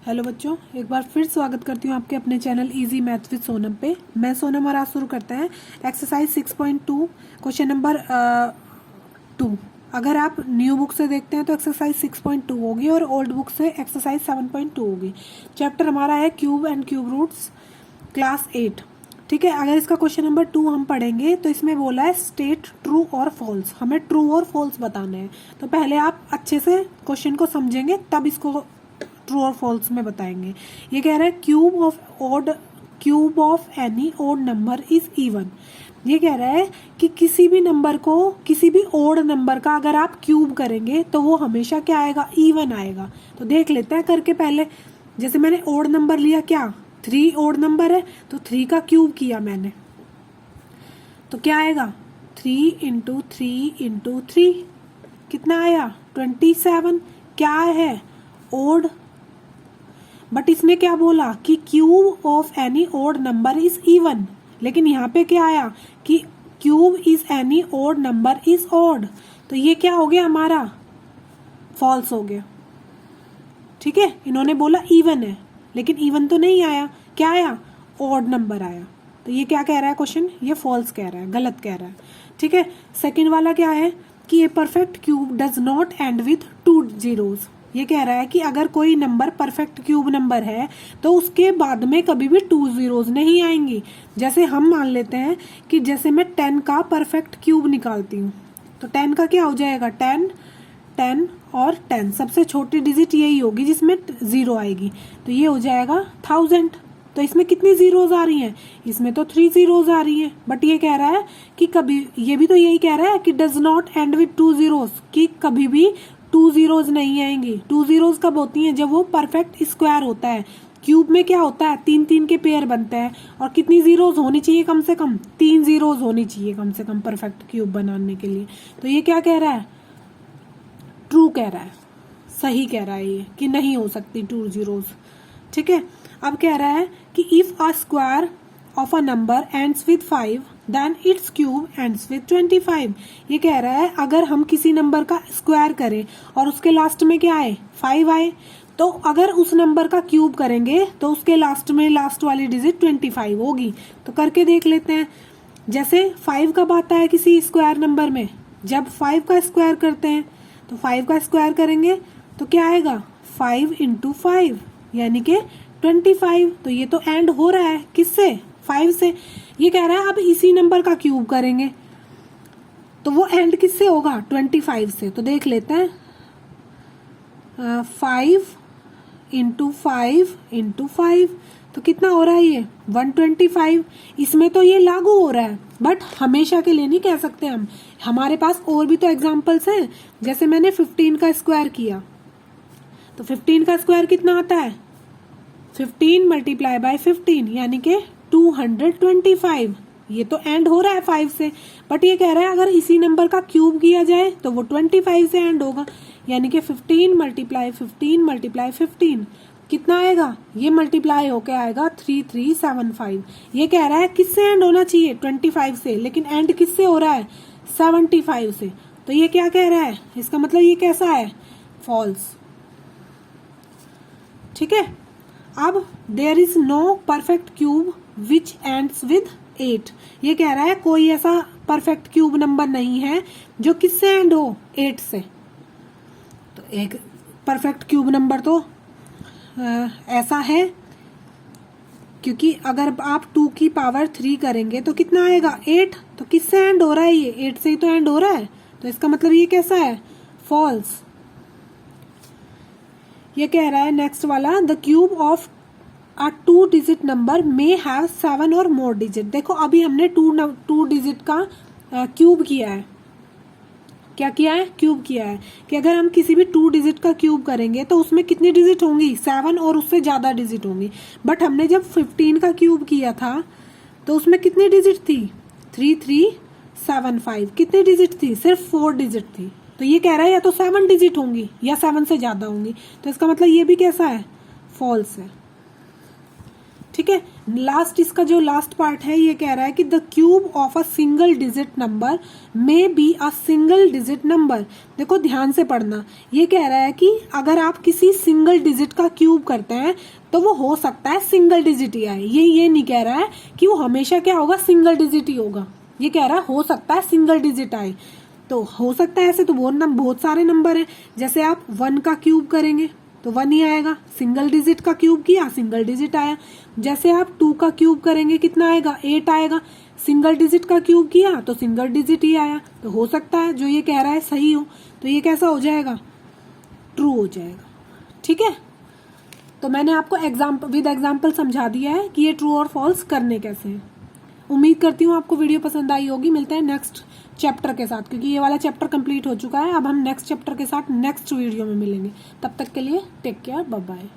Hello बच्चों, एक बार फिर स्वागत करती हूँ आपके अपने channel easy math with Sonam पे। मैं सोनम और आज शुरू करते हैं एक्सरसाइज 6.2 क्वेश्चन नंबर 2। अगर आप न्यू बुक से देखते हैं तो एक्सरसाइज 6.2 होगी और ओल्ड बुक से एक्सरसाइज 7.2 होगी। चैप्टर हमारा है cube and cube roots, class 8। ठीक है, अगर इसका क्वेश्चन नंबर 2 हम पढ़ेंगे तो इसमें बोला है स्टेट ट्रू और फॉल्स। हमें ट्रू और फॉल्स बताने हैं, तो पहले आप अच्छे से क्वेश्चन को समझेंगे तब इसको ट्रू और फॉल्स में बताएंगे। ये कह रहा है cube of any odd number is even. ये कह रहा है कि किसी भी नंबर को, किसी भी ओड नंबर का अगर आप क्यूब करेंगे तो वो हमेशा क्या आएगा, इवन आएगा। तो देख लेते हैं करके। पहले जैसे मैंने ओड नंबर लिया, क्या 3 ओड नंबर है तो 3 का क्यूब किया मैंने, तो क्या आएगा 3 इंटू 3 इंटू 3 कितना आया 27। क्या है ओड, बट इसने क्या बोला कि cube of any odd number is even. लेकिन यहाँ पे क्या आया कि cube is any odd number is odd, तो ये क्या हो गया हमारा फॉल्स हो गया। ठीक है, इन्होंने बोला इवन है लेकिन इवन तो नहीं आया, क्या आया ओड नंबर आया। तो ये क्या कह रहा है क्वेश्चन, ये फॉल्स कह रहा है, गलत कह रहा है। ठीक है, सेकेंड वाला क्या है कि a perfect cube does not and with 2 zeros. ये कह रहा है कि अगर कोई नंबर परफेक्ट क्यूब नंबर है तो उसके बाद में कभी भी 2 जीरोज नहीं आएंगी। जैसे हम मान लेते हैं कि जैसे मैं 10 का परफेक्ट क्यूब निकालती हूँ तो 10 का क्या हो जाएगा 10 10 और 10, सबसे छोटी डिजिट यही होगी जिसमें 0 आएगी, तो ये हो जाएगा 1000। तो इसमें कितनी जीरोज आ रही हैं, इसमें तो 3 जीरोज आ रही हैं। बट ये कह रहा है कि कभी, ये भी तो यही कह रहा है कि does not and with 2 zeros, कि कभी भी 2 जीरोज नहीं आएंगी। 2 जीरोज कब होती हैं, जब वो परफेक्ट स्क्वायर होता है। क्यूब में क्या होता है 3-3 के पेयर बनते हैं, और कितनी जीरोज होनी चाहिए, कम से कम 3 जीरोज होनी चाहिए कम से कम परफेक्ट क्यूब बनाने के लिए। तो ये क्या कह रहा है, ट्रू कह रहा है, सही कह रहा है ये कि नहीं हो सकती 2 जीरोज। ठीक है, अब कह रहा है कि if a square of a number ends with 5 then its cube ends with 25। ये कह रहा है अगर हम किसी नंबर का स्क्वायर करें और उसके लास्ट में क्या आए 5 आए, तो अगर उस नंबर का क्यूब करेंगे तो उसके लास्ट में लास्ट वाली डिजिट 25 होगी। तो करके देख लेते हैं। जैसे 5 कब आता है किसी स्क्वायर नंबर में, जब 5 का स्क्वायर करते हैं। तो 5 का स्क्वायर करेंगे तो क्या आएगा 5 इंटू 5 यानी कि 25। तो ये तो एंड हो रहा है किससे, 5 से। ये कह रहा है अब इसी नंबर का क्यूब करेंगे तो वो एंड किससे होगा 25 से। तो देख लेते हैं 5 इंटू 5 इंटू 5, तो कितना हो रहा है ये 125। इसमें तो ये लागू हो रहा है बट हमेशा के लिए नहीं कह सकते हम, हमारे पास और भी तो एग्जांपल्स हैं। जैसे मैंने 15 का स्क्वायर किया तो 15 का स्क्वायर कितना आता है 15 मल्टीप्लाई बाय 15 यानी कि 225। ये तो एंड हो रहा है 5 से, बट ये कह रहा है अगर इसी नंबर का क्यूब किया जाए तो वो 25 से एंड होगा, यानी कि 15 मल्टीप्लाई 15 मल्टीप्लाई 15 कितना आएगा, ये मल्टीप्लाई होके आएगा 3375। ये कह रहा है किससे एंड होना चाहिए 25 से, लेकिन एंड किससे हो रहा है 75 से। तो ये क्या कह रहा है, इसका मतलब ये कैसा है फॉल्स। ठीक है, अब there is no perfect cube which ends with 8। ये कह रहा है कोई ऐसा परफेक्ट क्यूब नंबर नहीं है जो किससे एंड हो 8 से। तो एक परफेक्ट क्यूब नंबर तो ऐसा है, क्योंकि अगर आप 2 की पावर 3 करेंगे तो कितना आएगा 8। तो किससे एंड हो रहा है ये 8 से ही तो एंड हो रहा है, तो इसका मतलब ये कैसा है फॉल्स। ये कह रहा है नेक्स्ट वाला the cube of a 2 digit number may have 7 और मोर डिजिट। देखो अभी हमने 2 डिजिट का क्यूब किया है, क्या किया है क्यूब किया है कि अगर हम किसी भी 2 डिजिट का क्यूब करेंगे तो उसमें कितनी डिजिट होंगी 7 और उससे ज्यादा डिजिट होंगी। बट हमने जब 15 का क्यूब किया था तो उसमें कितनी डिजिट थी 3375। कितनी डिजिट थी, सिर्फ 4 डिजिट थी। तो ये कह रहा है या तो 7 डिजिट होंगी या 7 से ज्यादा होंगी, तो इसका मतलब ये भी कैसा है फॉल्स है। ठीक है। लास्ट, इसका जो लास्ट पार्ट है ये कह रहा है कि the cube of a single digit number may be a single digit number. देखो ध्यान से पढ़ना, ये कह रहा है कि अगर आप किसी सिंगल डिजिट का क्यूब करते हैं तो वो हो सकता है सिंगल डिजिट ही आए। ये नहीं कह रहा है कि वो हमेशा क्या होगा, सिंगल डिजिट ही होगा। ये कह रहा है हो सकता है सिंगल डिजिट आए। तो हो सकता है ऐसे तो बहुत सारे नंबर है। जैसे आप 1 का क्यूब करेंगे तो 1 ही आएगा, सिंगल डिजिट का क्यूब किया सिंगल डिजिट आया। जैसे आप 2 का क्यूब करेंगे कितना आएगा, 8 आएगा, सिंगल डिजिट का क्यूब किया तो सिंगल डिजिट ही आया। तो हो सकता है जो ये कह रहा है सही हो, तो ये कैसा हो जाएगा, ट्रू हो जाएगा। ठीक है, तो मैंने आपको विद एग्जाम्पल समझा दिया है कि ये ट्रू और फॉल्स करने कैसे हैं। उम्मीद करती हूँ आपको वीडियो पसंद आई होगी। मिलते हैं नेक्स्ट चैप्टर के साथ, क्योंकि ये वाला चैप्टर कंप्लीट हो चुका है। अब हम नेक्स्ट चैप्टर के साथ नेक्स्ट वीडियो में मिलेंगे। तब तक के लिए टेक केयर, बाय बाय।